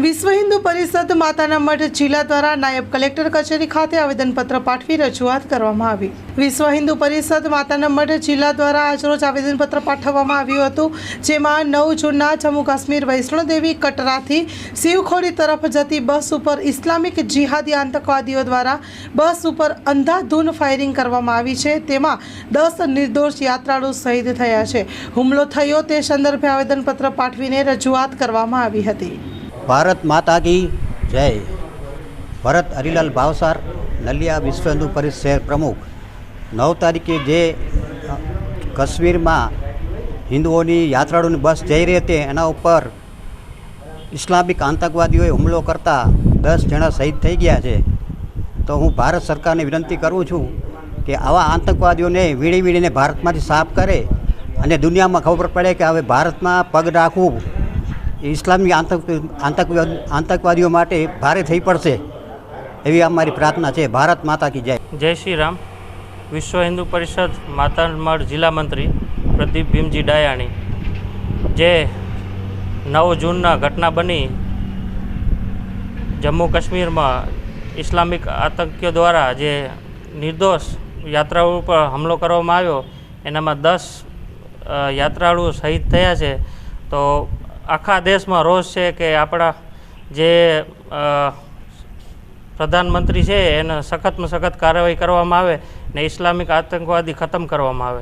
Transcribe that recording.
વિશ્વ હિન્દુ પરિષદ માતાના મઠ જિલ્લા દ્વારા નાયબ કલેક્ટર કચેરી ખાતે આવેદનપત્ર પાઠવી રજૂઆત કરવામાં આવી। વિશ્વ હિન્દુ પરિષદ માતાના મઠ જિલ્લા દ્વારા આજરોજ આવેદનપત્ર પાઠવવામાં આવ્યું હતું, જેમાં 9 જૂનના જમ્મુ કાશ્મીર વૈષ્ણોદેવી કટરાથી શિવખોડી તરફ જતી બસ ઉપર ઇસ્લામિક જિહાદી આતંકવાદીઓ દ્વારા બસ ઉપર અંધાધૂન ફાયરિંગ કરવામાં આવી છે। તેમાં 10 નિર્દોષ યાત્રાળુ શહીદ થયા છે। હુમલો થયો તે સંદર્ભે આવેદનપત્ર પાઠવીને રજૂઆત કરવામાં આવી હતી। भारत माता की जय। भरत हरिलाल भावसार नलिया विश्व हिंदू परिषद शहर प्रमुख 9 तारीखे जे कश्मीर में हिंदुओं यात्राओं बस जई रही थी एना पर इस्लामिक आतंकवादीओ हुमलो करता 10 जणा शहीद थई गया है। तो हूँ भारत सरकार ने विनंती करूँ छूँ कि आवा आतंकवादीओं ने वीणी वीणी भारत में साफ करे और दुनिया में खबर पड़े कि हवे भारत में पग राखवू इस्लामी आतंकवादियों माटे भारे थई पड़शे एवी अमारी प्रार्थना है। भारत माता की जय। जय श्री राम। विश्व हिंदू परिषद माता मठ जिला मंत्री प्रदीप भीमजी डायाणी जे 9 जूनना घटना बनी जम्मू काश्मीर में इस्लामिक आतंकीओ द्वारा जे निर्दोष यात्राओं पर हमलो करवामां आव्यो एनामां 10 यात्राळुओ शहीद थया छे। तो आखा देश में रोष है कि आपड़ा जे प्रधानमंत्री है एने सख्त में सख्त कार्यवाही करवामां आवे ने इस्लामिक आतंकवादी खत्म करवामां आवे।